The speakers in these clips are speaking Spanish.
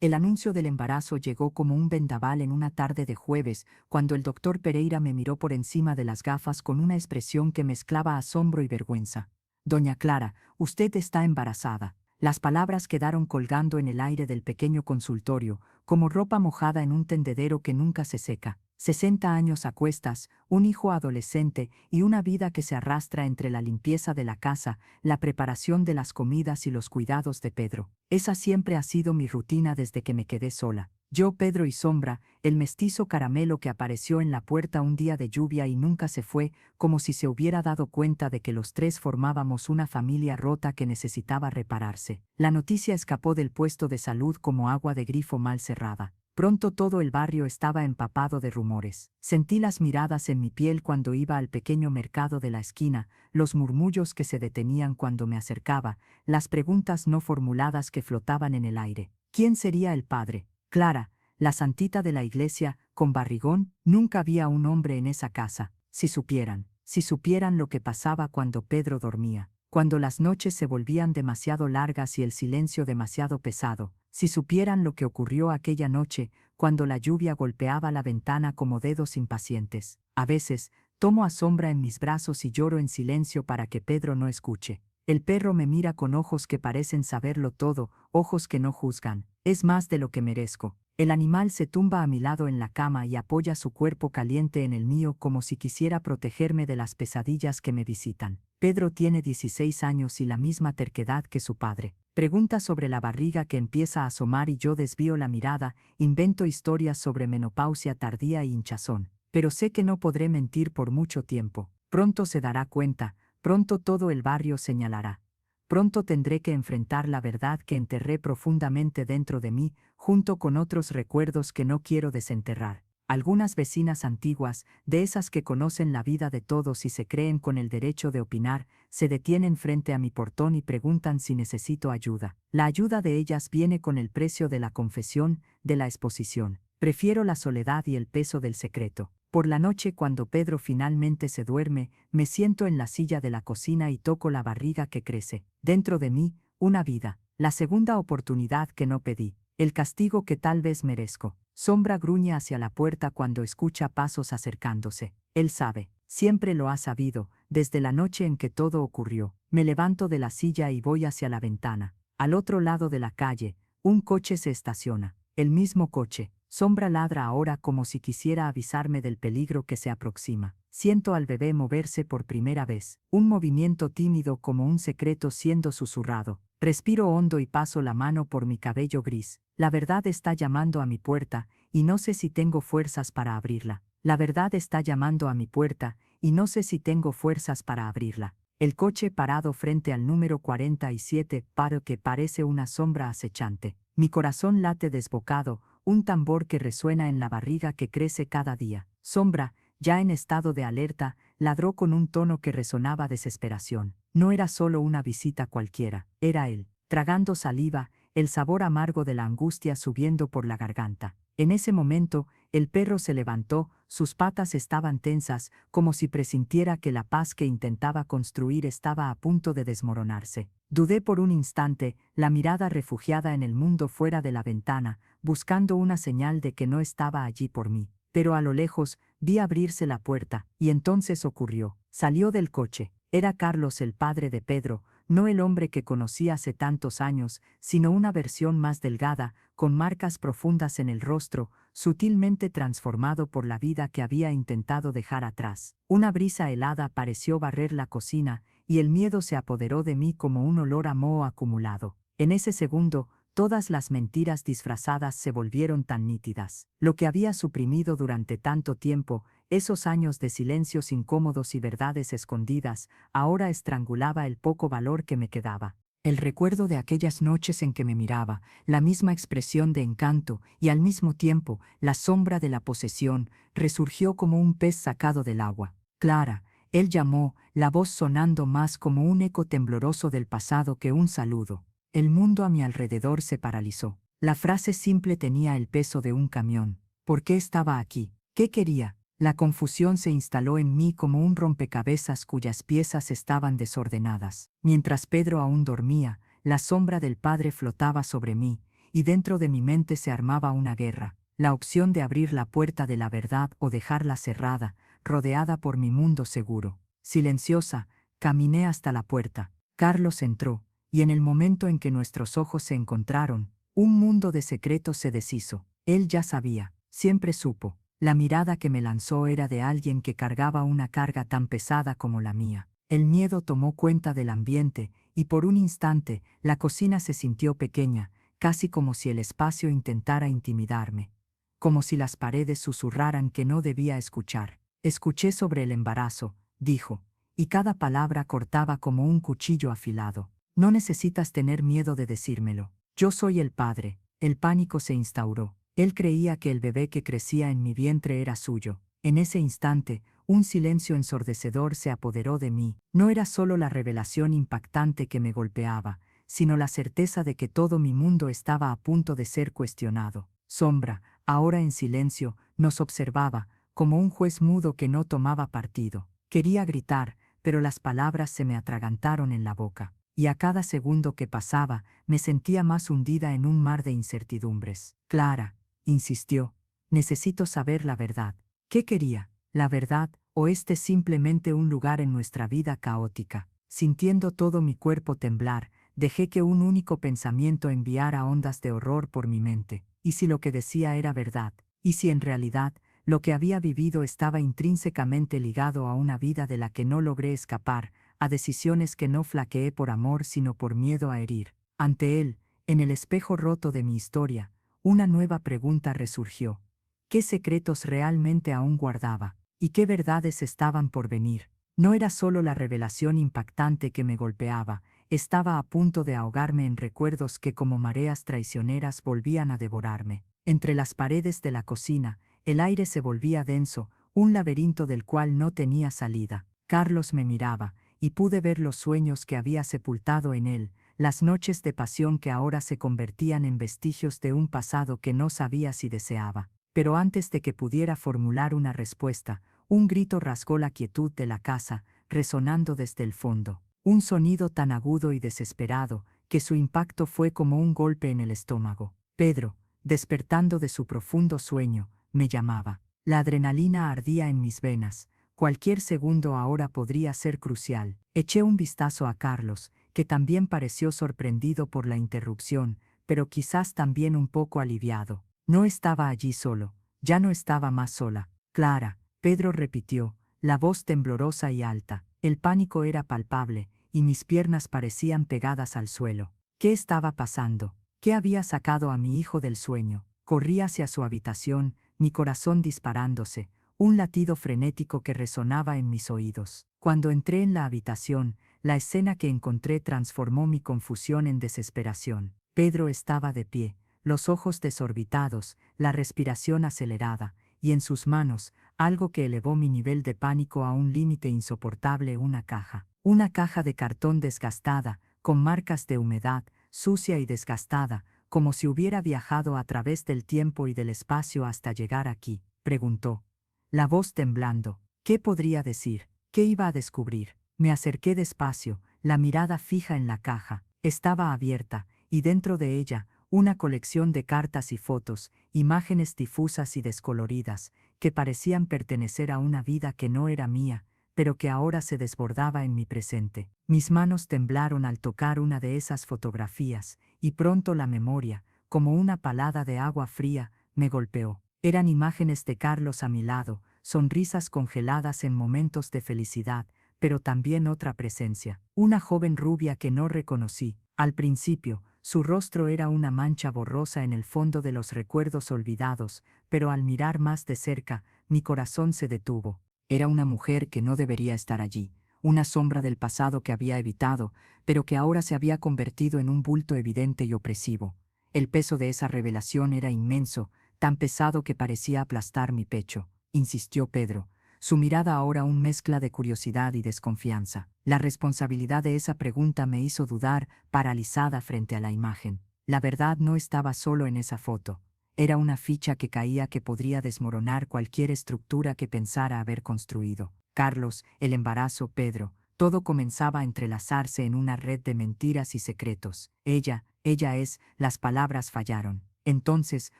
El anuncio del embarazo llegó como un vendaval en una tarde de jueves, cuando el doctor Pereira me miró por encima de las gafas con una expresión que mezclaba asombro y vergüenza. Doña Clara, usted está embarazada. Las palabras quedaron colgando en el aire del pequeño consultorio, como ropa mojada en un tendedero que nunca se seca. 60 años a cuestas, un hijo adolescente y una vida que se arrastra entre la limpieza de la casa, la preparación de las comidas y los cuidados de Pedro. Esa siempre ha sido mi rutina desde que me quedé sola. Yo, Pedro y Sombra, el mestizo caramelo que apareció en la puerta un día de lluvia y nunca se fue, como si se hubiera dado cuenta de que los tres formábamos una familia rota que necesitaba repararse. La noticia escapó del puesto de salud como agua de grifo mal cerrada. Pronto todo el barrio estaba empapado de rumores. Sentí las miradas en mi piel cuando iba al pequeño mercado de la esquina, los murmullos que se detenían cuando me acercaba, las preguntas no formuladas que flotaban en el aire. ¿Quién sería el padre? Clara, la santita de la iglesia, con barrigón. Nunca había un hombre en esa casa. Si supieran lo que pasaba cuando Pedro dormía, cuando las noches se volvían demasiado largas y el silencio demasiado pesado, si supieran lo que ocurrió aquella noche, cuando la lluvia golpeaba la ventana como dedos impacientes. A veces, tomo a Sombra en mis brazos y lloro en silencio para que Pedro no escuche. El perro me mira con ojos que parecen saberlo todo, ojos que no juzgan. Es más de lo que merezco. El animal se tumba a mi lado en la cama y apoya su cuerpo caliente en el mío como si quisiera protegerme de las pesadillas que me visitan. Pedro tiene 16 años y la misma terquedad que su padre. Pregunta sobre la barriga que empieza a asomar y yo desvío la mirada, invento historias sobre menopausia tardía e hinchazón. Pero sé que no podré mentir por mucho tiempo. Pronto se dará cuenta, pronto todo el barrio señalará. Pronto tendré que enfrentar la verdad que enterré profundamente dentro de mí, junto con otros recuerdos que no quiero desenterrar. Algunas vecinas antiguas, de esas que conocen la vida de todos y se creen con el derecho de opinar, se detienen frente a mi portón y preguntan si necesito ayuda. La ayuda de ellas viene con el precio de la confesión, de la exposición. Prefiero la soledad y el peso del secreto. Por la noche, cuando Pedro finalmente se duerme, me siento en la silla de la cocina y toco la barriga que crece. Dentro de mí, una vida, la segunda oportunidad que no pedí, el castigo que tal vez merezco. Sombra gruñe hacia la puerta cuando escucha pasos acercándose. Él sabe, siempre lo ha sabido, desde la noche en que todo ocurrió. Me levanto de la silla y voy hacia la ventana. Al otro lado de la calle, un coche se estaciona. El mismo coche. Sombra ladra ahora como si quisiera avisarme del peligro que se aproxima. Siento al bebé moverse por primera vez, un movimiento tímido como un secreto siendo susurrado. Respiro hondo y paso la mano por mi cabello gris. La verdad está llamando a mi puerta, y no sé si tengo fuerzas para abrirla. La verdad está llamando a mi puerta, y no sé si tengo fuerzas para abrirla. El coche parado frente al número 47, paro que parece una sombra acechante. Mi corazón late desbocado, un tambor que resuena en la barriga que crece cada día. Sombra, ya en estado de alerta, ladró con un tono que resonaba desesperación. No era solo una visita cualquiera, era él, tragando saliva, el sabor amargo de la angustia subiendo por la garganta. En ese momento, el perro se levantó, sus patas estaban tensas, como si presintiera que la paz que intentaba construir estaba a punto de desmoronarse. Dudé por un instante, la mirada refugiada en el mundo fuera de la ventana, buscando una señal de que no estaba allí por mí. Pero a lo lejos, vi abrirse la puerta, y entonces ocurrió. Salió del coche. Era Carlos, el padre de Pedro, no el hombre que conocí hace tantos años, sino una versión más delgada, con marcas profundas en el rostro, sutilmente transformado por la vida que había intentado dejar atrás. Una brisa helada pareció barrer la cocina, y el miedo se apoderó de mí como un olor a moho acumulado. En ese segundo, todas las mentiras disfrazadas se volvieron tan nítidas. Lo que había suprimido durante tanto tiempo, esos años de silencios incómodos y verdades escondidas, ahora estrangulaba el poco valor que me quedaba. El recuerdo de aquellas noches en que me miraba, la misma expresión de encanto y al mismo tiempo la sombra de la posesión, resurgió como un pez sacado del agua. Clara, él llamó, la voz sonando más como un eco tembloroso del pasado que un saludo. El mundo a mi alrededor se paralizó. La frase simple tenía el peso de un camión. ¿Por qué estaba aquí? ¿Qué quería? La confusión se instaló en mí como un rompecabezas cuyas piezas estaban desordenadas. Mientras Pedro aún dormía, la sombra del padre flotaba sobre mí, y dentro de mi mente se armaba una guerra, la opción de abrir la puerta de la verdad o dejarla cerrada, rodeada por mi mundo seguro. Silenciosa, caminé hasta la puerta. Carlos entró, y en el momento en que nuestros ojos se encontraron, un mundo de secretos se deshizo. Él ya sabía, siempre supo. La mirada que me lanzó era de alguien que cargaba una carga tan pesada como la mía. El miedo tomó cuenta del ambiente, y por un instante, la cocina se sintió pequeña, casi como si el espacio intentara intimidarme. Como si las paredes susurraran que no debía escuchar. Escuché sobre el embarazo, dijo, y cada palabra cortaba como un cuchillo afilado. No necesitas tener miedo de decírmelo. Yo soy el padre. El pánico se instauró. Él creía que el bebé que crecía en mi vientre era suyo. En ese instante, un silencio ensordecedor se apoderó de mí. No era solo la revelación impactante que me golpeaba, sino la certeza de que todo mi mundo estaba a punto de ser cuestionado. Sombra, ahora en silencio, nos observaba, como un juez mudo que no tomaba partido. Quería gritar, pero las palabras se me atragantaron en la boca, y a cada segundo que pasaba, me sentía más hundida en un mar de incertidumbres. Clara, insistió, necesito saber la verdad. ¿Qué quería? ¿La verdad, o simplemente un lugar en nuestra vida caótica? Sintiendo todo mi cuerpo temblar, dejé que un único pensamiento enviara ondas de horror por mi mente. ¿Y si lo que decía era verdad? ¿Y si en realidad lo que había vivido estaba intrínsecamente ligado a una vida de la que no logré escapar, a decisiones que no flaqueé por amor sino por miedo a herir? Ante él, en el espejo roto de mi historia, una nueva pregunta resurgió. ¿Qué secretos realmente aún guardaba? ¿Y qué verdades estaban por venir? No era solo la revelación impactante que me golpeaba, estaba a punto de ahogarme en recuerdos que como mareas traicioneras volvían a devorarme. Entre las paredes de la cocina, el aire se volvía denso, un laberinto del cual no tenía salida. Carlos me miraba, y pude ver los sueños que había sepultado en él, las noches de pasión que ahora se convertían en vestigios de un pasado que no sabía si deseaba. Pero antes de que pudiera formular una respuesta, un grito rasgó la quietud de la casa, resonando desde el fondo. Un sonido tan agudo y desesperado, que su impacto fue como un golpe en el estómago. Pedro, despertando de su profundo sueño, me llamaba. La adrenalina ardía en mis venas. Cualquier segundo ahora podría ser crucial. Eché un vistazo a Carlos, que también pareció sorprendido por la interrupción, pero quizás también un poco aliviado. No estaba allí solo, ya no estaba más sola. Clara, Pedro repitió, la voz temblorosa y alta. El pánico era palpable, y mis piernas parecían pegadas al suelo. ¿Qué estaba pasando? ¿Qué había sacado a mi hijo del sueño? Corrí hacia su habitación, mi corazón disparándose, un latido frenético que resonaba en mis oídos. Cuando entré en la habitación, la escena que encontré transformó mi confusión en desesperación. Pedro estaba de pie, los ojos desorbitados, la respiración acelerada, y en sus manos, algo que elevó mi nivel de pánico a un límite insoportable: una caja. Una caja de cartón desgastada, con marcas de humedad, sucia y desgastada, como si hubiera viajado a través del tiempo y del espacio hasta llegar aquí. Preguntó, la voz temblando. ¿Qué podría decir? ¿Qué iba a descubrir? Me acerqué despacio, la mirada fija en la caja. Estaba abierta, y dentro de ella, una colección de cartas y fotos, imágenes difusas y descoloridas, que parecían pertenecer a una vida que no era mía, pero que ahora se desbordaba en mi presente. Mis manos temblaron al tocar una de esas fotografías, y pronto la memoria, como una palada de agua fría, me golpeó. Eran imágenes de Carlos a mi lado, sonrisas congeladas en momentos de felicidad, pero también otra presencia, una joven rubia que no reconocí. Al principio, su rostro era una mancha borrosa en el fondo de los recuerdos olvidados, pero al mirar más de cerca, mi corazón se detuvo. Era una mujer que no debería estar allí, una sombra del pasado que había evitado, pero que ahora se había convertido en un bulto evidente y opresivo. El peso de esa revelación era inmenso, tan pesado que parecía aplastar mi pecho. Insistió Pedro, su mirada ahora una mezcla de curiosidad y desconfianza. La responsabilidad de esa pregunta me hizo dudar, paralizada frente a la imagen. La verdad no estaba solo en esa foto. Era una ficha que caía que podría desmoronar cualquier estructura que pensara haber construido. Carlos, el embarazo, Pedro, todo comenzaba a entrelazarse en una red de mentiras y secretos. Ella ella es, las palabras fallaron. Entonces,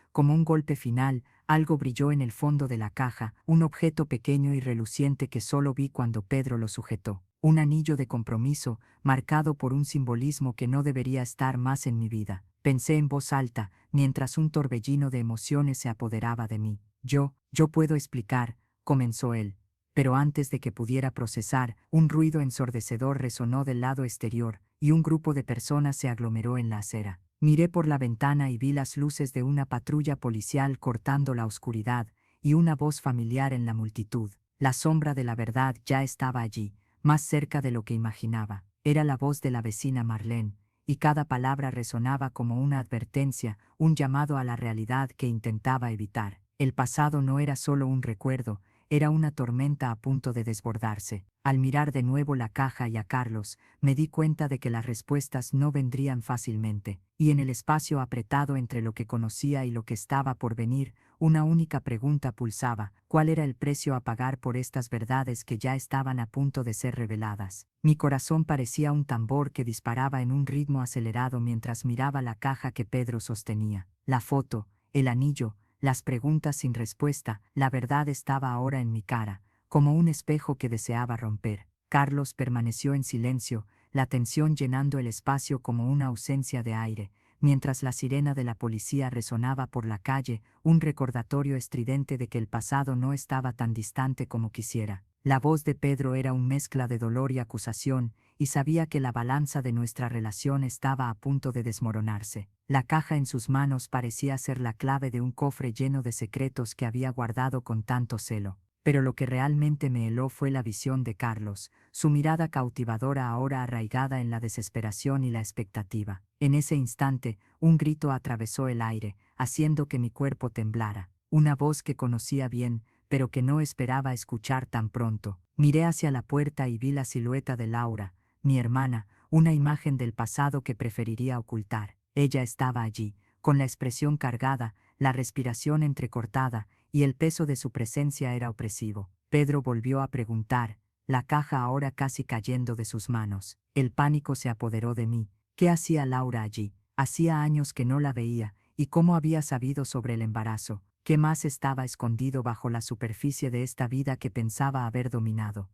como un golpe final, algo brilló en el fondo de la caja, un objeto pequeño y reluciente que solo vi cuando Pedro lo sujetó. Un anillo de compromiso, marcado por un simbolismo que no debería estar más en mi vida. Pensé en voz alta, mientras un torbellino de emociones se apoderaba de mí. Yo puedo explicar, comenzó él. Pero antes de que pudiera procesar, un ruido ensordecedor resonó del lado exterior, y un grupo de personas se aglomeró en la acera. Miré por la ventana y vi las luces de una patrulla policial cortando la oscuridad, y una voz familiar en la multitud. La sombra de la verdad ya estaba allí, más cerca de lo que imaginaba. Era la voz de la vecina Marlene, y cada palabra resonaba como una advertencia, un llamado a la realidad que intentaba evitar. El pasado no era solo un recuerdo, era una tormenta a punto de desbordarse. Al mirar de nuevo la caja y a Carlos, me di cuenta de que las respuestas no vendrían fácilmente, y en el espacio apretado entre lo que conocía y lo que estaba por venir, una única pregunta pulsaba: ¿cuál era el precio a pagar por estas verdades que ya estaban a punto de ser reveladas? Mi corazón parecía un tambor que disparaba en un ritmo acelerado mientras miraba la caja que Pedro sostenía. La foto, el anillo, las preguntas sin respuesta, la verdad estaba ahora en mi cara, como un espejo que deseaba romper. Carlos permaneció en silencio, la tensión llenando el espacio como una ausencia de aire, mientras la sirena de la policía resonaba por la calle, un recordatorio estridente de que el pasado no estaba tan distante como quisiera. La voz de Pedro era una mezcla de dolor y acusación, y sabía que la balanza de nuestra relación estaba a punto de desmoronarse. La caja en sus manos parecía ser la clave de un cofre lleno de secretos que había guardado con tanto celo. Pero lo que realmente me heló fue la visión de Carlos, su mirada cautivadora ahora arraigada en la desesperación y la expectativa. En ese instante, un grito atravesó el aire, haciendo que mi cuerpo temblara. Una voz que conocía bien, pero que no esperaba escuchar tan pronto. Miré hacia la puerta y vi la silueta de Laura, mi hermana, una imagen del pasado que preferiría ocultar. Ella estaba allí, con la expresión cargada, la respiración entrecortada, y el peso de su presencia era opresivo. Pedro volvió a preguntar, la caja ahora casi cayendo de sus manos. El pánico se apoderó de mí. ¿Qué hacía Laura allí? Hacía años que no la veía, y cómo había sabido sobre el embarazo. ¿Qué más estaba escondido bajo la superficie de esta vida que pensaba haber dominado?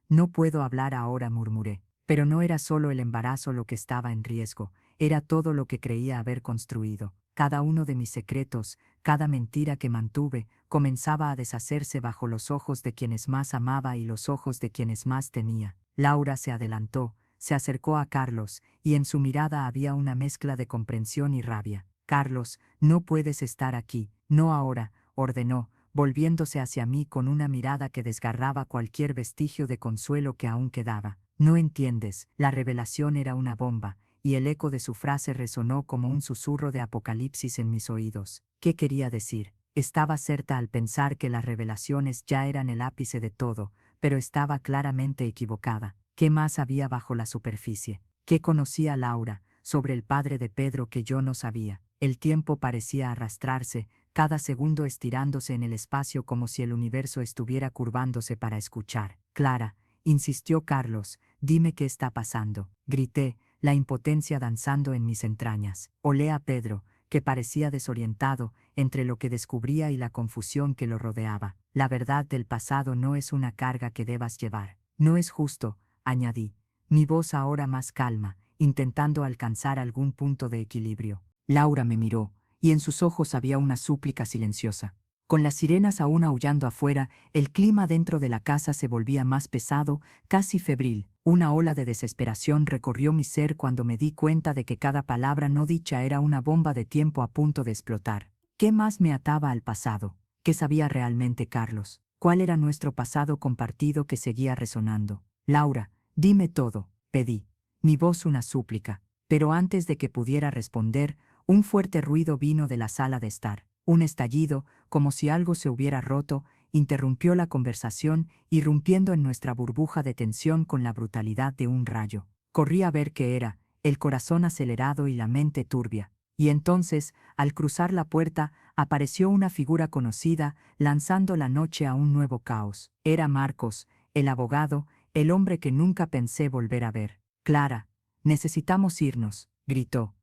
No puedo hablar ahora, murmuré. Pero no era solo el embarazo lo que estaba en riesgo, era todo lo que creía haber construido. Cada uno de mis secretos, cada mentira que mantuve, comenzaba a deshacerse bajo los ojos de quienes más amaba y los ojos de quienes más temía. Laura se adelantó, se acercó a Carlos, y en su mirada había una mezcla de comprensión y rabia. Carlos, no puedes estar aquí, no ahora, ordenó, volviéndose hacia mí con una mirada que desgarraba cualquier vestigio de consuelo que aún quedaba. No entiendes, la revelación era una bomba, y el eco de su frase resonó como un susurro de apocalipsis en mis oídos. ¿Qué quería decir? Estaba certa al pensar que las revelaciones ya eran el ápice de todo, pero estaba claramente equivocada. ¿Qué más había bajo la superficie? ¿Qué conocía Laura sobre el padre de Pedro que yo no sabía? El tiempo parecía arrastrarse, cada segundo estirándose en el espacio como si el universo estuviera curvándose para escuchar. Clara, insistió Carlos, dime qué está pasando. Grité, la impotencia danzando en mis entrañas. Olé a Pedro, que parecía desorientado entre lo que descubría y la confusión que lo rodeaba. La verdad del pasado no es una carga que debas llevar. No es justo, añadí, mi voz ahora más calma, intentando alcanzar algún punto de equilibrio. Laura me miró, y en sus ojos había una súplica silenciosa. Con las sirenas aún aullando afuera, el clima dentro de la casa se volvía más pesado, casi febril. Una ola de desesperación recorrió mi ser cuando me di cuenta de que cada palabra no dicha era una bomba de tiempo a punto de explotar. ¿Qué más me ataba al pasado? ¿Qué sabía realmente Carlos? ¿Cuál era nuestro pasado compartido que seguía resonando? Laura, dime todo, pedí. Mi voz una súplica. Pero antes de que pudiera responder, un fuerte ruido vino de la sala de estar. Un estallido, como si algo se hubiera roto, interrumpió la conversación, irrumpiendo en nuestra burbuja de tensión con la brutalidad de un rayo. Corrí a ver qué era, el corazón acelerado y la mente turbia. Y entonces, al cruzar la puerta, apareció una figura conocida, lanzando la noche a un nuevo caos. Era Marcos, el abogado, el hombre que nunca pensé volver a ver. Clara, necesitamos irnos, gritó.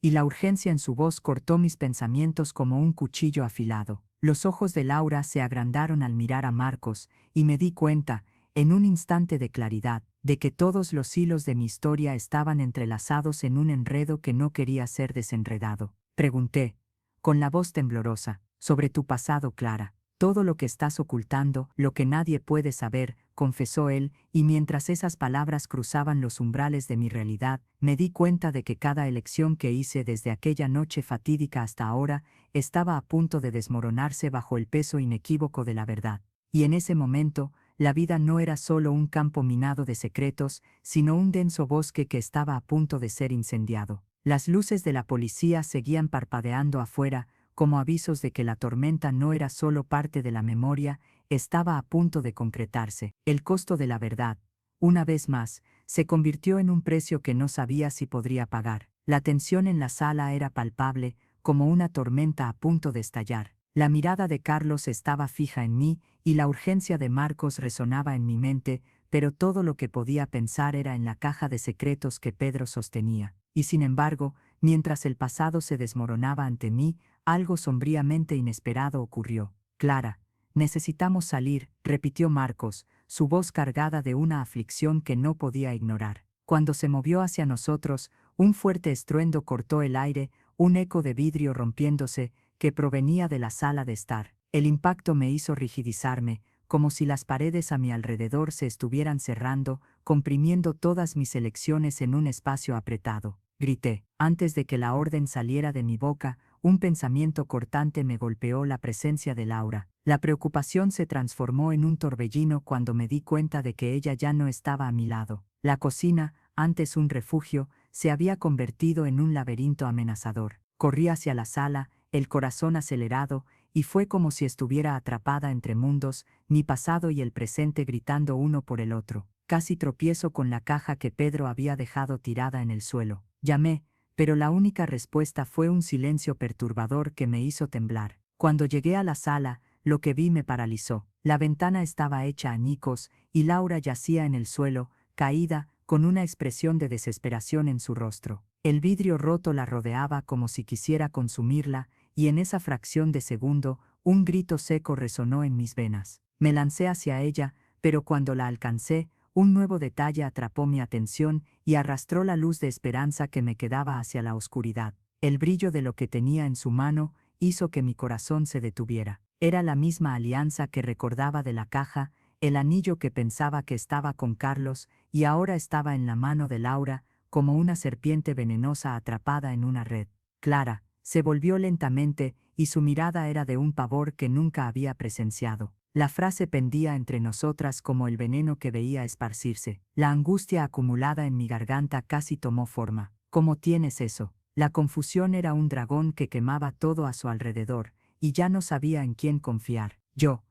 y la urgencia en su voz cortó mis pensamientos como un cuchillo afilado. Los ojos de Laura se agrandaron al mirar a Marcos, y me di cuenta, en un instante de claridad, de que todos los hilos de mi historia estaban entrelazados en un enredo que no quería ser desenredado. Pregunté, con la voz temblorosa, sobre tu pasado, Clara. Todo lo que estás ocultando, lo que nadie puede saber, confesó él, y mientras esas palabras cruzaban los umbrales de mi realidad, me di cuenta de que cada elección que hice desde aquella noche fatídica hasta ahora estaba a punto de desmoronarse bajo el peso inequívoco de la verdad. Y en ese momento, la vida no era solo un campo minado de secretos, sino un denso bosque que estaba a punto de ser incendiado. Las luces de la policía seguían parpadeando afuera, como avisos de que la tormenta no era solo parte de la memoria, estaba a punto de concretarse. El costo de la verdad, una vez más, se convirtió en un precio que no sabía si podría pagar. La tensión en la sala era palpable, como una tormenta a punto de estallar. La mirada de Carlos estaba fija en mí, y la urgencia de Marcos resonaba en mi mente, pero todo lo que podía pensar era en la caja de secretos que Pedro sostenía. Y sin embargo, mientras el pasado se desmoronaba ante mí, algo sombríamente inesperado ocurrió. Clara, necesitamos salir, repitió Marcos, su voz cargada de una aflicción que no podía ignorar. Cuando se movió hacia nosotros, un fuerte estruendo cortó el aire, un eco de vidrio rompiéndose, que provenía de la sala de estar. El impacto me hizo rigidizarme, como si las paredes a mi alrededor se estuvieran cerrando, comprimiendo todas mis elecciones en un espacio apretado. Grité. Antes de que la orden saliera de mi boca, un pensamiento cortante me golpeó: la presencia de Laura. La preocupación se transformó en un torbellino cuando me di cuenta de que ella ya no estaba a mi lado. La cocina, antes un refugio, se había convertido en un laberinto amenazador. Corrí hacia la sala, el corazón acelerado, y fue como si estuviera atrapada entre mundos, mi pasado y el presente gritando uno por el otro. Casi tropiezo con la caja que Pedro había dejado tirada en el suelo. Llamé, pero la única respuesta fue un silencio perturbador que me hizo temblar. Cuando llegué a la sala, lo que vi me paralizó. La ventana estaba hecha añicos, y Laura yacía en el suelo, caída, con una expresión de desesperación en su rostro. El vidrio roto la rodeaba como si quisiera consumirla, y en esa fracción de segundo, un grito seco resonó en mis venas. Me lancé hacia ella, pero cuando la alcancé, un nuevo detalle atrapó mi atención y arrastró la luz de esperanza que me quedaba hacia la oscuridad. El brillo de lo que tenía en su mano hizo que mi corazón se detuviera. Era la misma alianza que recordaba de la caja, el anillo que pensaba que estaba con Carlos, y ahora estaba en la mano de Laura, como una serpiente venenosa atrapada en una red. Clara se volvió lentamente, y su mirada era de un pavor que nunca había presenciado. La frase pendía entre nosotras como el veneno que veía esparcirse. La angustia acumulada en mi garganta casi tomó forma. ¿Cómo tienes eso? La confusión era un dragón que quemaba todo a su alrededor, y ya no sabía en quién confiar. Yo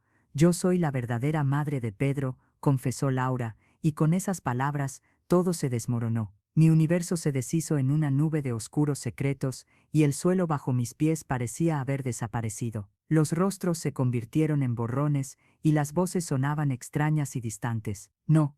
soy la verdadera madre de Pedro, confesó Laura, y con esas palabras, todo se desmoronó. Mi universo se deshizo en una nube de oscuros secretos, y el suelo bajo mis pies parecía haber desaparecido. Los rostros se convirtieron en borrones, y las voces sonaban extrañas y distantes. No,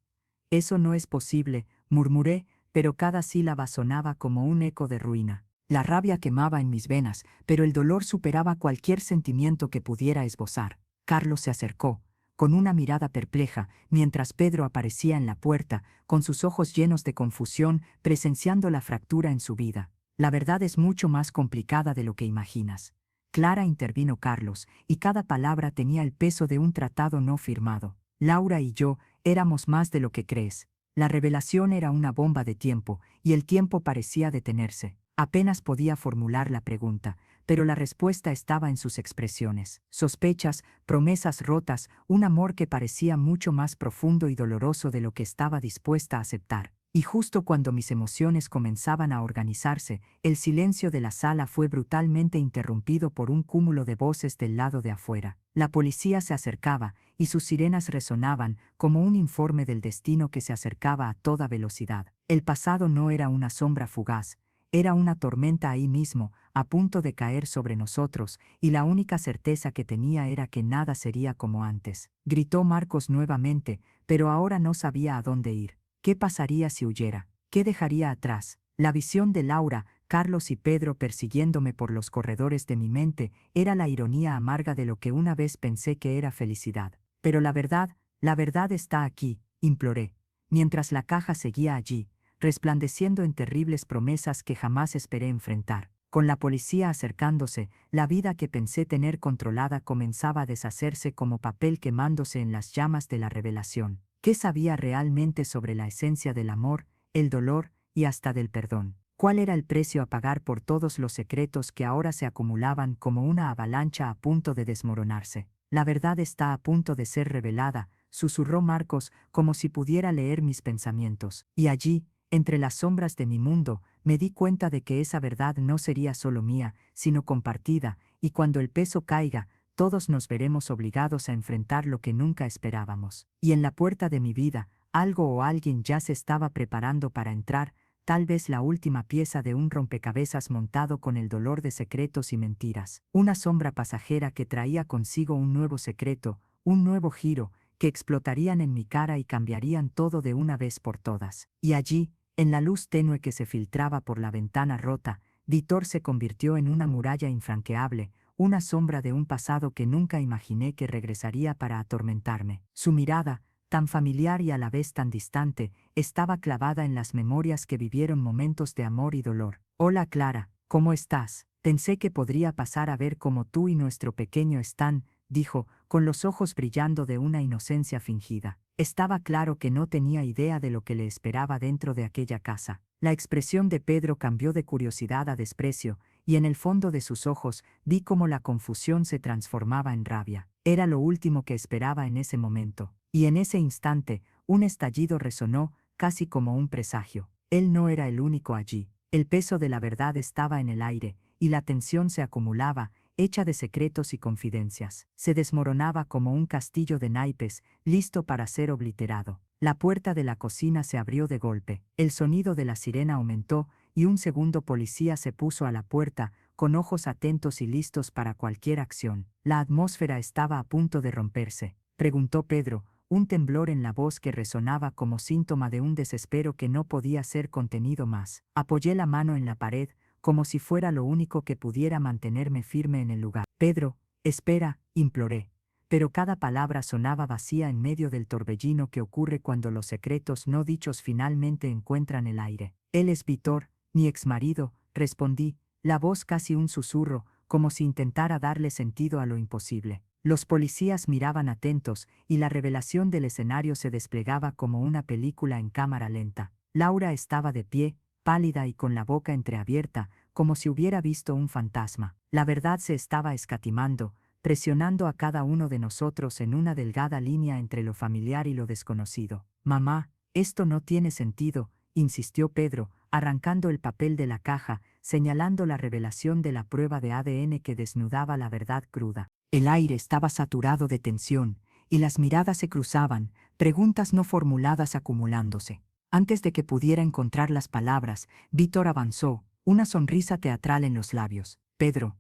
eso no es posible, murmuré, pero cada sílaba sonaba como un eco de ruina. La rabia quemaba en mis venas, pero el dolor superaba cualquier sentimiento que pudiera esbozar. Carlos se acercó, con una mirada perpleja, mientras Pedro aparecía en la puerta, con sus ojos llenos de confusión, presenciando la fractura en su vida. La verdad es mucho más complicada de lo que imaginas. Clara, intervino Carlos, y cada palabra tenía el peso de un tratado no firmado. Laura y yo éramos más de lo que crees. La revelación era una bomba de tiempo, y el tiempo parecía detenerse. Apenas podía formular la pregunta, pero la respuesta estaba en sus expresiones. Sospechas, promesas rotas, un amor que parecía mucho más profundo y doloroso de lo que estaba dispuesta a aceptar. Y justo cuando mis emociones comenzaban a organizarse, el silencio de la sala fue brutalmente interrumpido por un cúmulo de voces del lado de afuera. La policía se acercaba, y sus sirenas resonaban como un informe del destino que se acercaba a toda velocidad. El pasado no era una sombra fugaz, era una tormenta ahí mismo, a punto de caer sobre nosotros, y la única certeza que tenía era que nada sería como antes. Gritó Marcos nuevamente, pero ahora no sabía a dónde ir. ¿Qué pasaría si huyera? ¿Qué dejaría atrás? La visión de Laura, Carlos y Pedro persiguiéndome por los corredores de mi mente, era la ironía amarga de lo que una vez pensé que era felicidad. Pero la verdad está aquí, imploré, mientras la caja seguía allí, resplandeciendo en terribles promesas que jamás esperé enfrentar. Con la policía acercándose, la vida que pensé tener controlada comenzaba a deshacerse como papel quemándose en las llamas de la revelación. ¿Qué sabía realmente sobre la esencia del amor, el dolor y hasta del perdón? ¿Cuál era el precio a pagar por todos los secretos que ahora se acumulaban como una avalancha a punto de desmoronarse? La verdad está a punto de ser revelada, susurró Marcos, como si pudiera leer mis pensamientos. Y allí, entre las sombras de mi mundo, me di cuenta de que esa verdad no sería solo mía, sino compartida, y cuando el peso caiga, todos nos veremos obligados a enfrentar lo que nunca esperábamos. Y en la puerta de mi vida, algo o alguien ya se estaba preparando para entrar, tal vez la última pieza de un rompecabezas montado con el dolor de secretos y mentiras. Una sombra pasajera que traía consigo un nuevo secreto, un nuevo giro, que explotarían en mi cara y cambiarían todo de una vez por todas. Y allí, en la luz tenue que se filtraba por la ventana rota, Víctor se convirtió en una muralla infranqueable, una sombra de un pasado que nunca imaginé que regresaría para atormentarme. Su mirada, tan familiar y a la vez tan distante, estaba clavada en las memorias que vivieron momentos de amor y dolor. Hola Clara, ¿cómo estás? Pensé que podría pasar a ver cómo tú y nuestro pequeño están, dijo, con los ojos brillando de una inocencia fingida. Estaba claro que no tenía idea de lo que le esperaba dentro de aquella casa. La expresión de Pedro cambió de curiosidad a desprecio, y en el fondo de sus ojos vi cómo la confusión se transformaba en rabia. Era lo último que esperaba en ese momento. Y en ese instante, un estallido resonó, casi como un presagio. Él no era el único allí. El peso de la verdad estaba en el aire, y la tensión se acumulaba, hecha de secretos y confidencias. Se desmoronaba como un castillo de naipes, listo para ser obliterado. La puerta de la cocina se abrió de golpe. El sonido de la sirena aumentó, y un segundo policía se puso a la puerta, con ojos atentos y listos para cualquier acción. ¿La atmósfera estaba a punto de romperse?, preguntó Pedro, un temblor en la voz que resonaba como síntoma de un desespero que no podía ser contenido más. Apoyé la mano en la pared, como si fuera lo único que pudiera mantenerme firme en el lugar. Pedro, espera, imploré. Pero cada palabra sonaba vacía en medio del torbellino que ocurre cuando los secretos no dichos finalmente encuentran el aire. Él es Víctor, mi exmarido, respondí, la voz casi un susurro, como si intentara darle sentido a lo imposible. Los policías miraban atentos, y la revelación del escenario se desplegaba como una película en cámara lenta. Laura estaba de pie, pálida y con la boca entreabierta, como si hubiera visto un fantasma. La verdad se estaba escatimando, presionando a cada uno de nosotros en una delgada línea entre lo familiar y lo desconocido. Mamá, esto no tiene sentido, insistió Pedro, arrancando el papel de la caja, señalando la revelación de la prueba de ADN que desnudaba la verdad cruda. El aire estaba saturado de tensión, y las miradas se cruzaban, preguntas no formuladas acumulándose. Antes de que pudiera encontrar las palabras, Víctor avanzó, una sonrisa teatral en los labios. Pedro,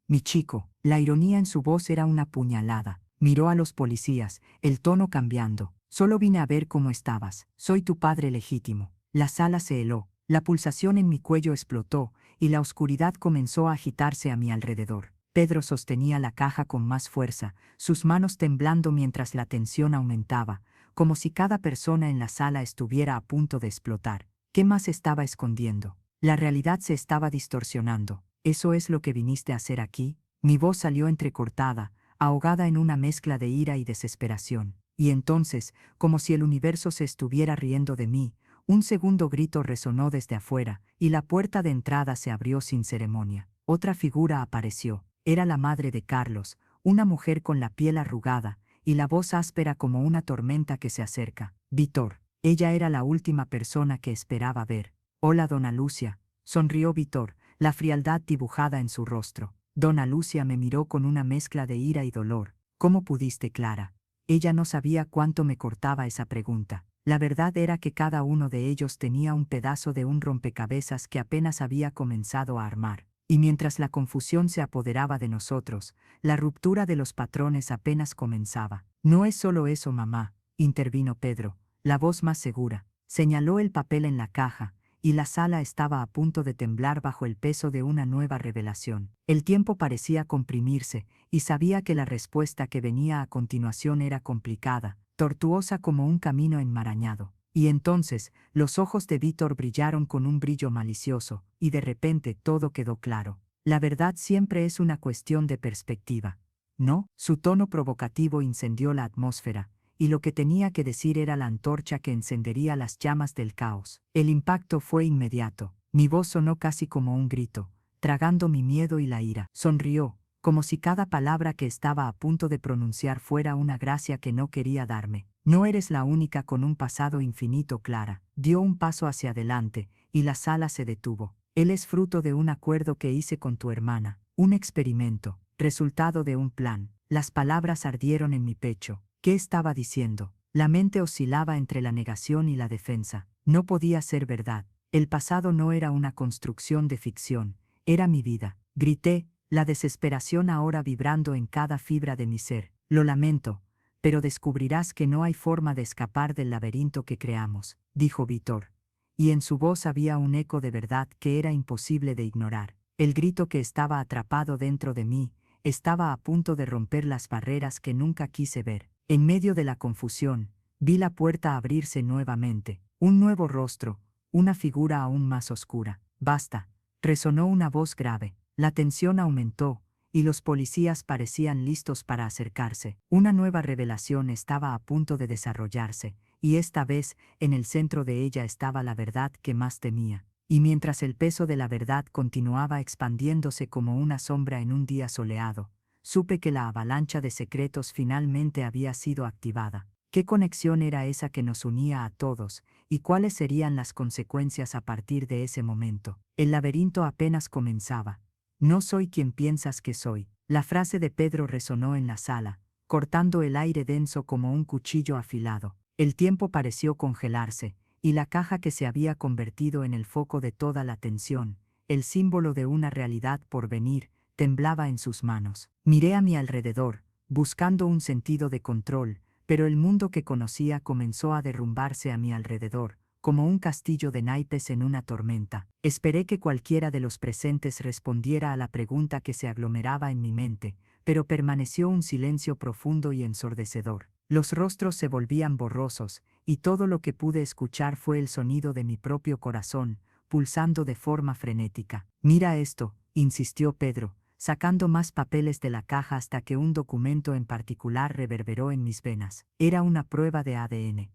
mi chico. La ironía en su voz era una puñalada. Miró a los policías, el tono cambiando. Solo vine a ver cómo estabas. Soy tu padre legítimo. La sala se heló, la pulsación en mi cuello explotó, y la oscuridad comenzó a agitarse a mi alrededor. Pedro sostenía la caja con más fuerza, sus manos temblando mientras la tensión aumentaba, como si cada persona en la sala estuviera a punto de explotar. ¿Qué más estaba escondiendo? La realidad se estaba distorsionando. ¿Eso es lo que viniste a hacer aquí? Mi voz salió entrecortada, ahogada en una mezcla de ira y desesperación. Y entonces, como si el universo se estuviera riendo de mí, un segundo grito resonó desde afuera, y la puerta de entrada se abrió sin ceremonia. Otra figura apareció. Era la madre de Carlos, una mujer con la piel arrugada, y la voz áspera como una tormenta que se acerca. Víctor. Ella era la última persona que esperaba ver. Hola, dona Lucia, sonrió Víctor, la frialdad dibujada en su rostro. Dona Lucia me miró con una mezcla de ira y dolor. ¿Cómo pudiste, Clara? Ella no sabía cuánto me cortaba esa pregunta. La verdad era que cada uno de ellos tenía un pedazo de un rompecabezas que apenas había comenzado a armar. Y mientras la confusión se apoderaba de nosotros, la ruptura de los patrones apenas comenzaba. No es solo eso, mamá, intervino Pedro, la voz más segura. Señaló el papel en la caja, y la sala estaba a punto de temblar bajo el peso de una nueva revelación. El tiempo parecía comprimirse, y sabía que la respuesta que venía a continuación era complicada, tortuosa como un camino enmarañado. Y entonces, los ojos de Víctor brillaron con un brillo malicioso, y de repente todo quedó claro. La verdad siempre es una cuestión de perspectiva, ¿no? Su tono provocativo incendió la atmósfera, y lo que tenía que decir era la antorcha que encendería las llamas del caos. El impacto fue inmediato. Mi voz sonó casi como un grito, tragando mi miedo y la ira. Sonrió, como si cada palabra que estaba a punto de pronunciar fuera una gracia que no quería darme. No eres la única con un pasado infinito, Clara. Dio un paso hacia adelante, y la sala se detuvo. Él es fruto de un acuerdo que hice con tu hermana, un experimento, resultado de un plan. Las palabras ardieron en mi pecho. ¿Qué estaba diciendo? La mente oscilaba entre la negación y la defensa. No podía ser verdad. El pasado no era una construcción de ficción, era mi vida. Grité, la desesperación ahora vibrando en cada fibra de mi ser. Lo lamento, pero descubrirás que no hay forma de escapar del laberinto que creamos, dijo Víctor. Y en su voz había un eco de verdad que era imposible de ignorar. El grito que estaba atrapado dentro de mí estaba a punto de romper las barreras que nunca quise ver. En medio de la confusión, vi la puerta abrirse nuevamente. Un nuevo rostro, una figura aún más oscura. Basta, resonó una voz grave. La tensión aumentó, y los policías parecían listos para acercarse. Una nueva revelación estaba a punto de desarrollarse, y esta vez, en el centro de ella estaba la verdad que más temía. Y mientras el peso de la verdad continuaba expandiéndose como una sombra en un día soleado, supe que la avalancha de secretos finalmente había sido activada. ¿Qué conexión era esa que nos unía a todos, y cuáles serían las consecuencias a partir de ese momento? El laberinto apenas comenzaba. No soy quien piensas que soy. La frase de Pedro resonó en la sala, cortando el aire denso como un cuchillo afilado. El tiempo pareció congelarse, y la caja que se había convertido en el foco de toda la atención, el símbolo de una realidad por venir, temblaba en sus manos. Miré a mi alrededor, buscando un sentido de control, pero el mundo que conocía comenzó a derrumbarse a mi alrededor, como un castillo de naipes en una tormenta. Esperé que cualquiera de los presentes respondiera a la pregunta que se aglomeraba en mi mente, pero permaneció un silencio profundo y ensordecedor. Los rostros se volvían borrosos, y todo lo que pude escuchar fue el sonido de mi propio corazón, pulsando de forma frenética. Mira esto, insistió Pedro, sacando más papeles de la caja hasta que un documento en particular reverberó en mis venas. Era una prueba de ADN.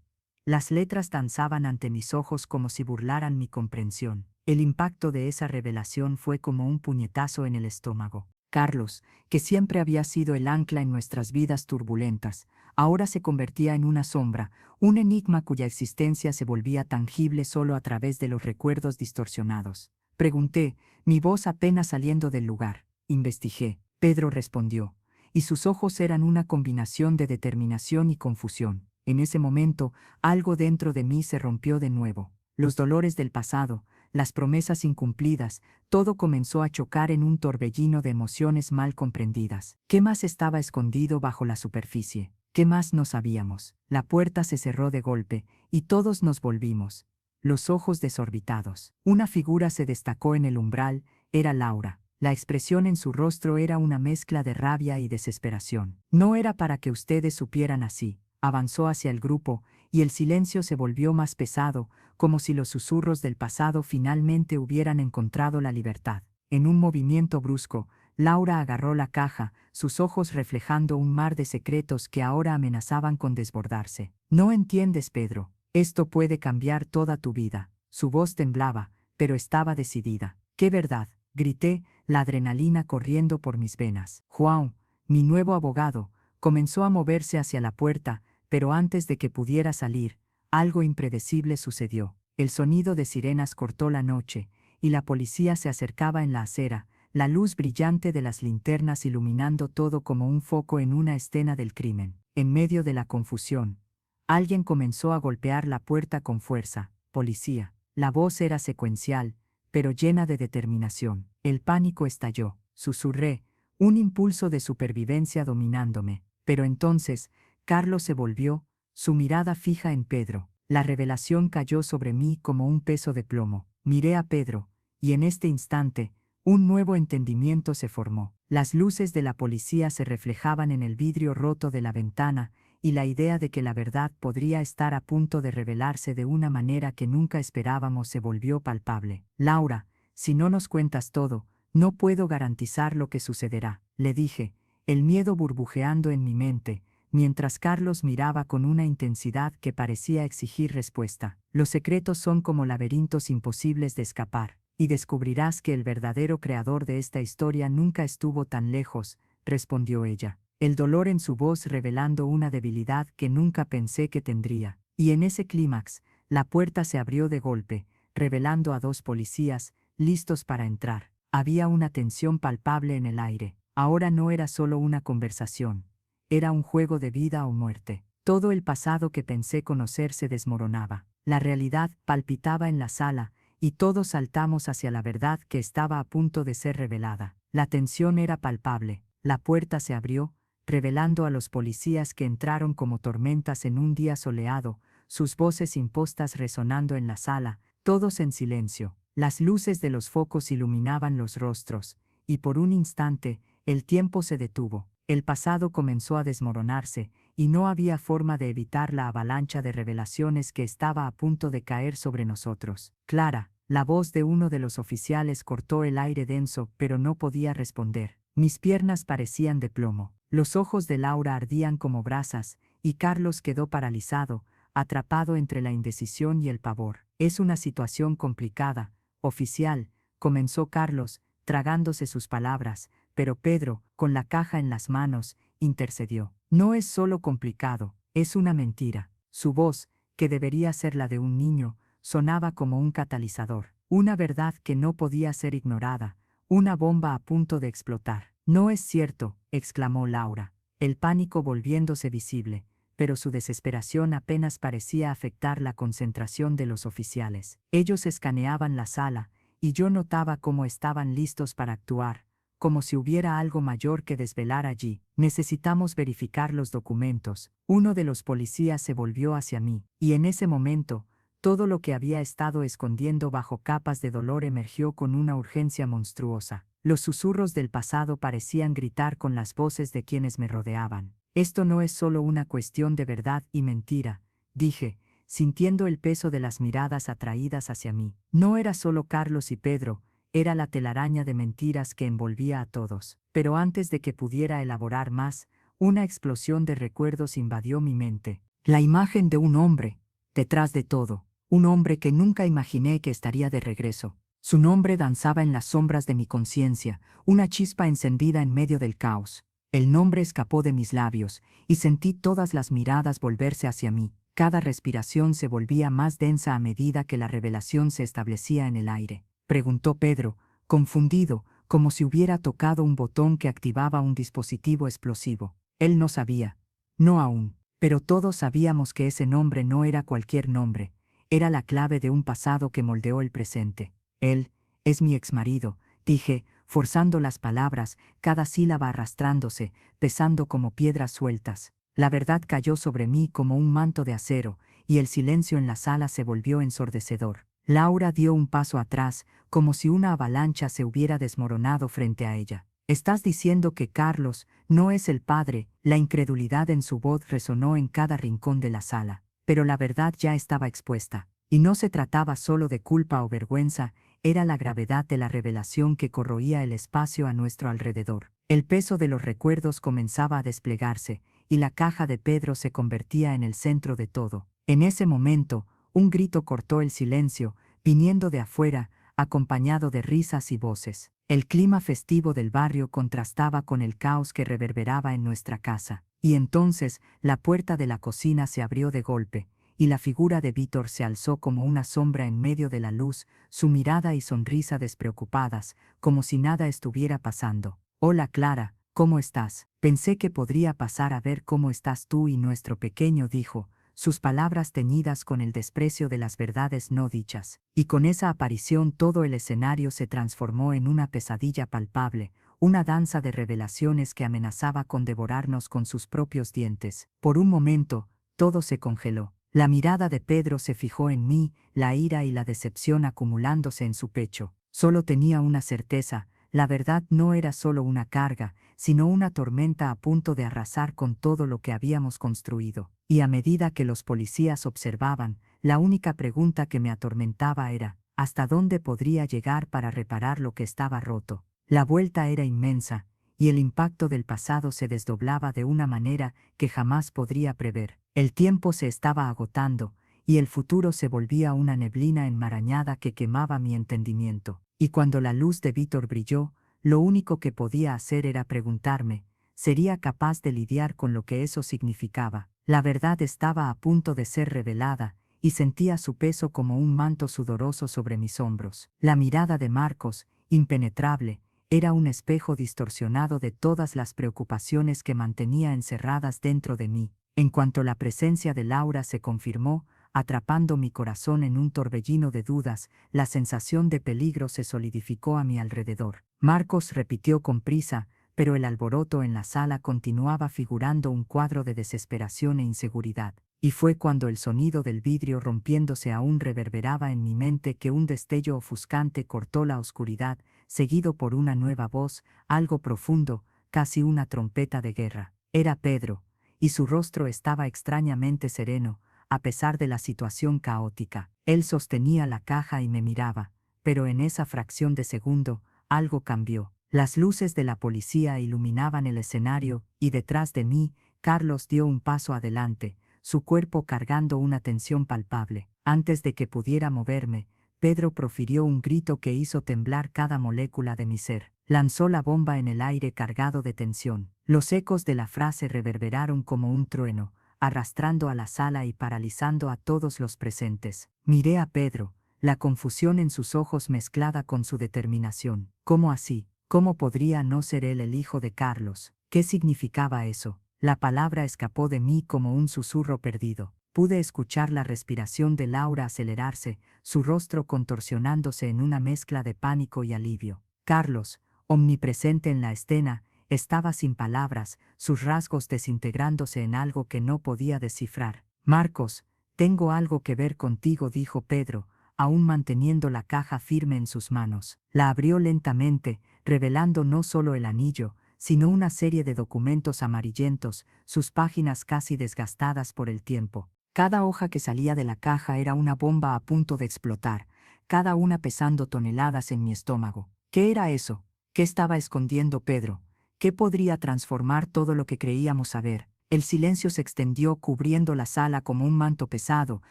Las letras danzaban ante mis ojos como si burlaran mi comprensión. El impacto de esa revelación fue como un puñetazo en el estómago. Carlos, que siempre había sido el ancla en nuestras vidas turbulentas, ahora se convertía en una sombra, un enigma cuya existencia se volvía tangible solo a través de los recuerdos distorsionados. Pregunté, mi voz apenas saliendo del lugar. Investigué. Pedro respondió, y sus ojos eran una combinación de determinación y confusión. En ese momento, algo dentro de mí se rompió de nuevo. Los dolores del pasado, las promesas incumplidas, todo comenzó a chocar en un torbellino de emociones mal comprendidas. ¿Qué más estaba escondido bajo la superficie? ¿Qué más no sabíamos? La puerta se cerró de golpe, y todos nos volvimos, los ojos desorbitados. Una figura se destacó en el umbral, era Laura. La expresión en su rostro era una mezcla de rabia y desesperación. No era para que ustedes supieran así. Avanzó hacia el grupo, y el silencio se volvió más pesado, como si los susurros del pasado finalmente hubieran encontrado la libertad. En un movimiento brusco, Laura agarró la caja, sus ojos reflejando un mar de secretos que ahora amenazaban con desbordarse. No entiendes, Pedro. Esto puede cambiar toda tu vida. Su voz temblaba, pero estaba decidida. ¿Qué verdad? Grité, la adrenalina corriendo por mis venas. Juan, mi nuevo abogado, comenzó a moverse hacia la puerta, pero antes de que pudiera salir, algo impredecible sucedió. El sonido de sirenas cortó la noche, y la policía se acercaba en la acera, la luz brillante de las linternas iluminando todo como un foco en una escena del crimen. En medio de la confusión, alguien comenzó a golpear la puerta con fuerza. Policía. La voz era secuencial, pero llena de determinación. El pánico estalló. Susurré, un impulso de supervivencia dominándome. Pero entonces, Carlos se volvió, su mirada fija en Pedro. La revelación cayó sobre mí como un peso de plomo. Miré a Pedro, y en este instante, un nuevo entendimiento se formó. Las luces de la policía se reflejaban en el vidrio roto de la ventana, y la idea de que la verdad podría estar a punto de revelarse de una manera que nunca esperábamos se volvió palpable. Laura, si no nos cuentas todo, no puedo garantizar lo que sucederá, le dije, el miedo burbujeando en mi mente, mientras Carlos miraba con una intensidad que parecía exigir respuesta. Los secretos son como laberintos imposibles de escapar, y descubrirás que el verdadero creador de esta historia nunca estuvo tan lejos, respondió ella, el dolor en su voz revelando una debilidad que nunca pensé que tendría. Y en ese clímax, la puerta se abrió de golpe, revelando a dos policías, listos para entrar. Había una tensión palpable en el aire. Ahora no era solo una conversación. Era un juego de vida o muerte. Todo el pasado que pensé conocer se desmoronaba. La realidad palpitaba en la sala, y todos saltamos hacia la verdad que estaba a punto de ser revelada. La tensión era palpable. La puerta se abrió, revelando a los policías que entraron como tormentas en un día soleado, sus voces impostas resonando en la sala, todos en silencio. Las luces de los focos iluminaban los rostros, y por un instante, el tiempo se detuvo. El pasado comenzó a desmoronarse, y no había forma de evitar la avalancha de revelaciones que estaba a punto de caer sobre nosotros. Clara, la voz de uno de los oficiales cortó el aire denso, pero no podía responder. Mis piernas parecían de plomo. Los ojos de Laura ardían como brasas, y Carlos quedó paralizado, atrapado entre la indecisión y el pavor. Es una situación complicada, oficial, comenzó Carlos, tragándose sus palabras, pero Pedro, con la caja en las manos, intercedió. No es solo complicado, es una mentira. Su voz, que debería ser la de un niño, sonaba como un catalizador. Una verdad que no podía ser ignorada, una bomba a punto de explotar. No es cierto, exclamó Laura, el pánico volviéndose visible, pero su desesperación apenas parecía afectar la concentración de los oficiales. Ellos escaneaban la sala, y yo notaba cómo estaban listos para actuar, como si hubiera algo mayor que desvelar allí. Necesitamos verificar los documentos. Uno de los policías se volvió hacia mí, y en ese momento, todo lo que había estado escondiendo bajo capas de dolor emergió con una urgencia monstruosa. Los susurros del pasado parecían gritar con las voces de quienes me rodeaban. Esto no es solo una cuestión de verdad y mentira, dije, sintiendo el peso de las miradas atraídas hacia mí. No era solo Carlos y Pedro, era la telaraña de mentiras que envolvía a todos. Pero antes de que pudiera elaborar más, una explosión de recuerdos invadió mi mente. La imagen de un hombre, detrás de todo, un hombre que nunca imaginé que estaría de regreso. Su nombre danzaba en las sombras de mi conciencia, una chispa encendida en medio del caos. El nombre escapó de mis labios, y sentí todas las miradas volverse hacia mí. Cada respiración se volvía más densa a medida que la revelación se establecía en el aire. Preguntó Pedro, confundido, como si hubiera tocado un botón que activaba un dispositivo explosivo. Él no sabía. No aún. Pero todos sabíamos que ese nombre no era cualquier nombre. Era la clave de un pasado que moldeó el presente. Él es mi exmarido, dije, forzando las palabras, cada sílaba arrastrándose, pesando como piedras sueltas. La verdad cayó sobre mí como un manto de acero, y el silencio en la sala se volvió ensordecedor. Laura dio un paso atrás, como si una avalancha se hubiera desmoronado frente a ella. «¿Estás diciendo que Carlos no es el padre?» La incredulidad en su voz resonó en cada rincón de la sala. Pero la verdad ya estaba expuesta. Y no se trataba solo de culpa o vergüenza, era la gravedad de la revelación que corroía el espacio a nuestro alrededor. El peso de los recuerdos comenzaba a desplegarse, y la caja de Pedro se convertía en el centro de todo. En ese momento, un grito cortó el silencio, viniendo de afuera, acompañado de risas y voces. El clima festivo del barrio contrastaba con el caos que reverberaba en nuestra casa. Y entonces, la puerta de la cocina se abrió de golpe, y la figura de Víctor se alzó como una sombra en medio de la luz, su mirada y sonrisa despreocupadas, como si nada estuviera pasando. «Hola Clara, ¿cómo estás? Pensé que podría pasar a ver cómo estás tú y nuestro pequeño», dijo, sus palabras teñidas con el desprecio de las verdades no dichas. Y con esa aparición todo el escenario se transformó en una pesadilla palpable, una danza de revelaciones que amenazaba con devorarnos con sus propios dientes. Por un momento, todo se congeló. La mirada de Pedro se fijó en mí, la ira y la decepción acumulándose en su pecho. Solo tenía una certeza: la verdad no era solo una carga, sino una tormenta a punto de arrasar con todo lo que habíamos construido. Y a medida que los policías observaban, la única pregunta que me atormentaba era: ¿hasta dónde podría llegar para reparar lo que estaba roto? La vuelta era inmensa, y el impacto del pasado se desdoblaba de una manera que jamás podría prever. El tiempo se estaba agotando, y el futuro se volvía una neblina enmarañada que quemaba mi entendimiento. Y cuando la luz de Víctor brilló, lo único que podía hacer era preguntarme: ¿sería capaz de lidiar con lo que eso significaba? La verdad estaba a punto de ser revelada, y sentía su peso como un manto sudoroso sobre mis hombros. La mirada de Marcos, impenetrable, era un espejo distorsionado de todas las preocupaciones que mantenía encerradas dentro de mí. En cuanto la presencia de Laura se confirmó, atrapando mi corazón en un torbellino de dudas, la sensación de peligro se solidificó a mi alrededor. Marcos repitió con prisa, pero el alboroto en la sala continuaba figurando un cuadro de desesperación e inseguridad. Y fue cuando el sonido del vidrio rompiéndose aún reverberaba en mi mente que un destello ofuscante cortó la oscuridad, seguido por una nueva voz, algo profundo, casi una trompeta de guerra. Era Pedro, y su rostro estaba extrañamente sereno, a pesar de la situación caótica. Él sostenía la caja y me miraba, pero en esa fracción de segundo, algo cambió. Las luces de la policía iluminaban el escenario, y detrás de mí, Carlos dio un paso adelante, su cuerpo cargando una tensión palpable. Antes de que pudiera moverme, Pedro profirió un grito que hizo temblar cada molécula de mi ser. Lanzó la bomba en el aire cargado de tensión. Los ecos de la frase reverberaron como un trueno, arrastrando a la sala y paralizando a todos los presentes. Miré a Pedro, la confusión en sus ojos mezclada con su determinación. ¿Cómo así? ¿Cómo podría no ser él el hijo de Carlos? ¿Qué significaba eso? La palabra escapó de mí como un susurro perdido. Pude escuchar la respiración de Laura acelerarse, su rostro contorsionándose en una mezcla de pánico y alivio. Carlos, omnipresente en la escena, estaba sin palabras, sus rasgos desintegrándose en algo que no podía descifrar. Marcos, tengo algo que ver contigo, dijo Pedro, aún manteniendo la caja firme en sus manos. La abrió lentamente, revelando no solo el anillo, sino una serie de documentos amarillentos, sus páginas casi desgastadas por el tiempo. Cada hoja que salía de la caja era una bomba a punto de explotar, cada una pesando toneladas en mi estómago. ¿Qué era eso? ¿Qué estaba escondiendo Pedro? ¿Qué podría transformar todo lo que creíamos saber? El silencio se extendió cubriendo la sala como un manto pesado,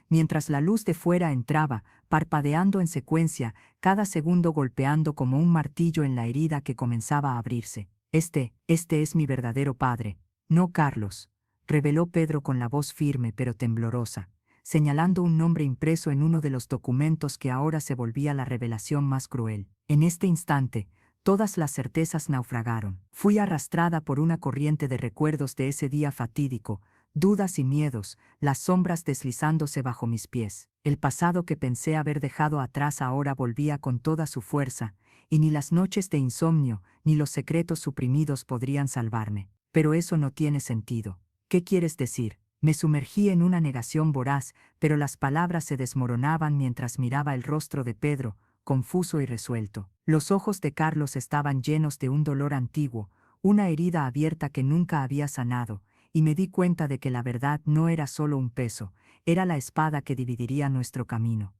mientras la luz de fuera entraba, parpadeando en secuencia, cada segundo golpeando como un martillo en la herida que comenzaba a abrirse. Este es mi verdadero padre, no Carlos, reveló Pedro con la voz firme pero temblorosa, señalando un nombre impreso en uno de los documentos que ahora se volvía la revelación más cruel. En este instante, todas las certezas naufragaron. Fui arrastrada por una corriente de recuerdos de ese día fatídico, dudas y miedos, las sombras deslizándose bajo mis pies. El pasado que pensé haber dejado atrás ahora volvía con toda su fuerza, y ni las noches de insomnio, ni los secretos suprimidos podrían salvarme. Pero eso no tiene sentido. ¿Qué quieres decir? Me sumergí en una negación voraz, pero las palabras se desmoronaban mientras miraba el rostro de Pedro, confuso y resuelto. Los ojos de Carlos estaban llenos de un dolor antiguo, una herida abierta que nunca había sanado, y me di cuenta de que la verdad no era solo un peso, era la espada que dividiría nuestro camino.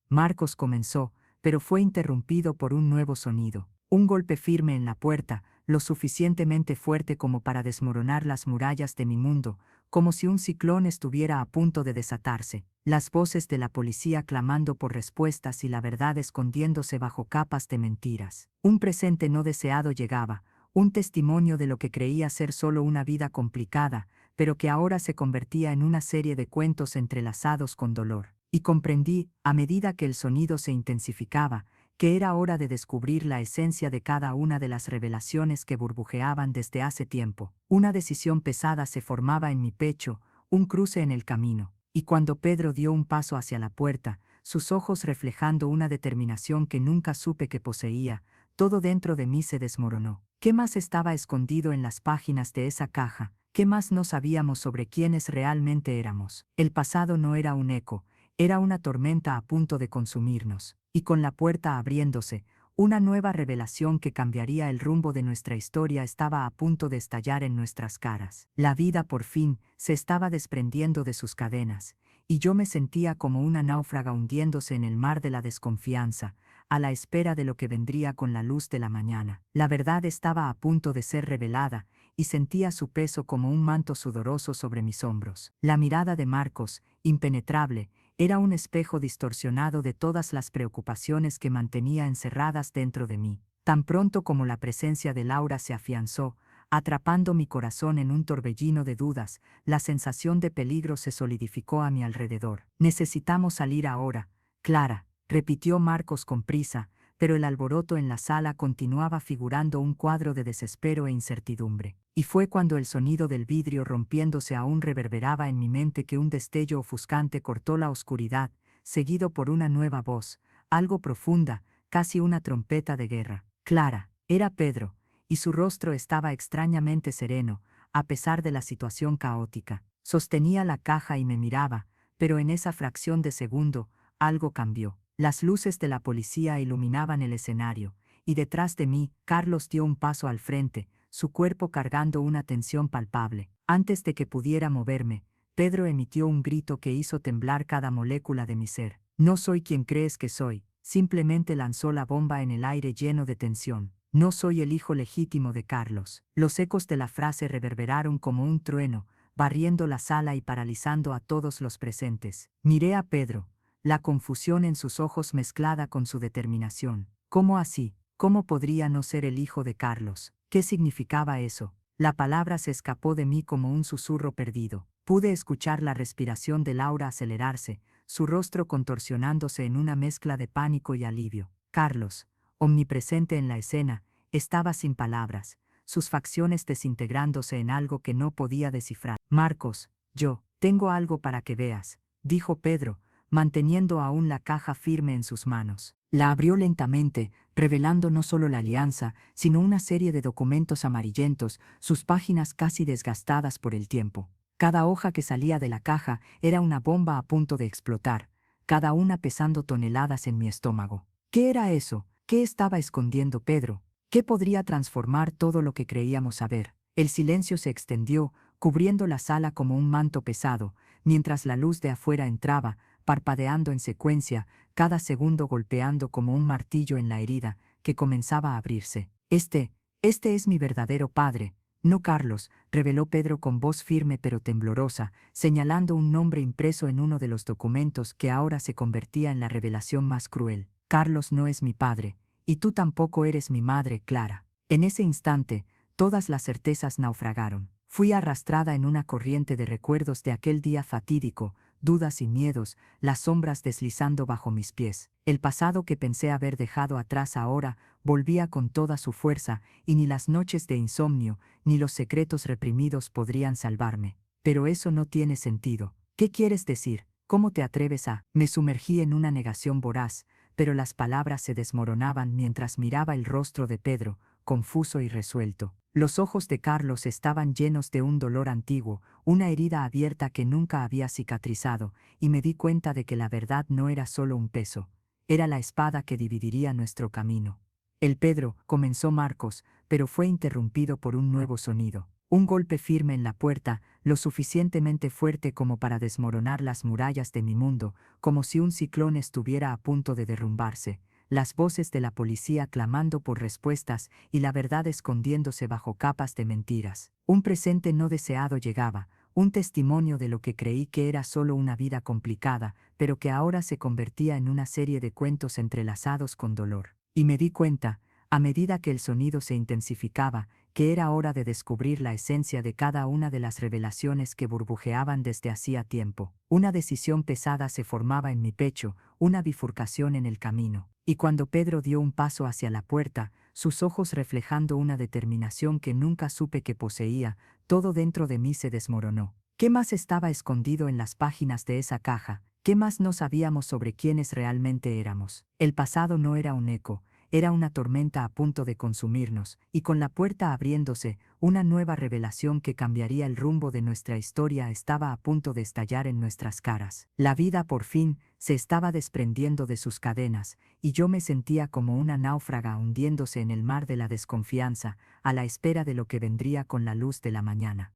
Marcos comenzó, pero fue interrumpido por un nuevo sonido. Un golpe firme en la puerta, lo suficientemente fuerte como para desmoronar las murallas de mi mundo, como si un ciclón estuviera a punto de desatarse. Las voces de la policía clamando por respuestas y la verdad escondiéndose bajo capas de mentiras. Un presente no deseado llegaba, un testimonio de lo que creía ser solo una vida complicada, pero que ahora se convertía en una serie de cuentos entrelazados con dolor. Y comprendí, a medida que el sonido se intensificaba, que era hora de descubrir la esencia de cada una de las revelaciones que burbujeaban desde hace tiempo. Una decisión pesada se formaba en mi pecho, un cruce en el camino, y cuando Pedro dio un paso hacia la puerta, sus ojos reflejando una determinación que nunca supe que poseía, todo dentro de mí se desmoronó. ¿Qué más estaba escondido en las páginas de esa caja? ¿Qué más no sabíamos sobre quiénes realmente éramos? El pasado no era un eco, era una tormenta a punto de consumirnos, y con la puerta abriéndose, una nueva revelación que cambiaría el rumbo de nuestra historia estaba a punto de estallar en nuestras caras. La vida, por fin, se estaba desprendiendo de sus cadenas, y yo me sentía como una náufraga hundiéndose en el mar de la desconfianza, a la espera de lo que vendría con la luz de la mañana. La verdad estaba a punto de ser revelada, y sentía su peso como un manto sudoroso sobre mis hombros. La mirada de Marcos, impenetrable, era un espejo distorsionado de todas las preocupaciones que mantenía encerradas dentro de mí. Tan pronto como la presencia de Laura se afianzó, atrapando mi corazón en un torbellino de dudas, la sensación de peligro se solidificó a mi alrededor. Necesitamos salir ahora, Clara, repitió Marcos con prisa, pero el alboroto en la sala continuaba figurando un cuadro de desespero e incertidumbre. Y fue cuando el sonido del vidrio rompiéndose aún reverberaba en mi mente que un destello ofuscante cortó la oscuridad, seguido por una nueva voz, algo profunda, casi una trompeta de guerra. Clara, era Pedro, y su rostro estaba extrañamente sereno, a pesar de la situación caótica. Sostenía la caja y me miraba, pero en esa fracción de segundo, algo cambió. Las luces de la policía iluminaban el escenario, y detrás de mí, Carlos dio un paso al frente, su cuerpo cargando una tensión palpable. Antes de que pudiera moverme, Pedro emitió un grito que hizo temblar cada molécula de mi ser. No soy quien crees que soy, simplemente lanzó la bomba en el aire lleno de tensión. No soy el hijo legítimo de Carlos. Los ecos de la frase reverberaron como un trueno, barriendo la sala y paralizando a todos los presentes. Miré a Pedro, la confusión en sus ojos mezclada con su determinación. ¿Cómo así? ¿Cómo podría no ser el hijo de Carlos? ¿Qué significaba eso? La palabra se escapó de mí como un susurro perdido. Pude escuchar la respiración de Laura acelerarse, su rostro contorsionándose en una mezcla de pánico y alivio. Carlos, omnipresente en la escena, estaba sin palabras, sus facciones desintegrándose en algo que no podía descifrar. Marcos, yo, tengo algo para que veas, dijo Pedro, manteniendo aún la caja firme en sus manos. La abrió lentamente, revelando no solo la alianza, sino una serie de documentos amarillentos, sus páginas casi desgastadas por el tiempo. Cada hoja que salía de la caja era una bomba a punto de explotar, cada una pesando toneladas en mi estómago. ¿Qué era eso? ¿Qué estaba escondiendo Pedro? ¿Qué podría transformar todo lo que creíamos saber? El silencio se extendió, cubriendo la sala como un manto pesado, mientras la luz de afuera entraba, parpadeando en secuencia, cada segundo golpeando como un martillo en la herida, que comenzaba a abrirse. Este es mi verdadero padre, no Carlos, reveló Pedro con voz firme pero temblorosa, señalando un nombre impreso en uno de los documentos que ahora se convertía en la revelación más cruel. Carlos no es mi padre, y tú tampoco eres mi madre, Clara. En ese instante, todas las certezas naufragaron. Fui arrastrada en una corriente de recuerdos de aquel día fatídico, dudas y miedos, las sombras deslizando bajo mis pies. El pasado que pensé haber dejado atrás ahora volvía con toda su fuerza, y ni las noches de insomnio, ni los secretos reprimidos podrían salvarme. Pero eso no tiene sentido. ¿Qué quieres decir? ¿Cómo te atreves a? Me sumergí en una negación voraz, pero las palabras se desmoronaban mientras miraba el rostro de Pedro, confuso y resuelto. Los ojos de Carlos estaban llenos de un dolor antiguo, una herida abierta que nunca había cicatrizado, y me di cuenta de que la verdad no era solo un peso, era la espada que dividiría nuestro camino. El Pedro, comenzó Marcos, pero fue interrumpido por un nuevo sonido. Un golpe firme en la puerta, lo suficientemente fuerte como para desmoronar las murallas de mi mundo, como si un ciclón estuviera a punto de derrumbarse, las voces de la policía clamando por respuestas y la verdad escondiéndose bajo capas de mentiras. Un presente no deseado llegaba, un testimonio de lo que creí que era solo una vida complicada, pero que ahora se convertía en una serie de cuentos entrelazados con dolor. Y me di cuenta, a medida que el sonido se intensificaba, que era hora de descubrir la esencia de cada una de las revelaciones que burbujeaban desde hacía tiempo. Una decisión pesada se formaba en mi pecho, una bifurcación en el camino. Y cuando Pedro dio un paso hacia la puerta, sus ojos reflejando una determinación que nunca supe que poseía, todo dentro de mí se desmoronó. ¿Qué más estaba escondido en las páginas de esa caja? ¿Qué más no sabíamos sobre quiénes realmente éramos? El pasado no era un eco, Era una tormenta a punto de consumirnos, y con la puerta abriéndose, una nueva revelación que cambiaría el rumbo de nuestra historia estaba a punto de estallar en nuestras caras. La vida, por fin, se estaba desprendiendo de sus cadenas, y yo me sentía como una náufraga hundiéndose en el mar de la desconfianza, a la espera de lo que vendría con la luz de la mañana.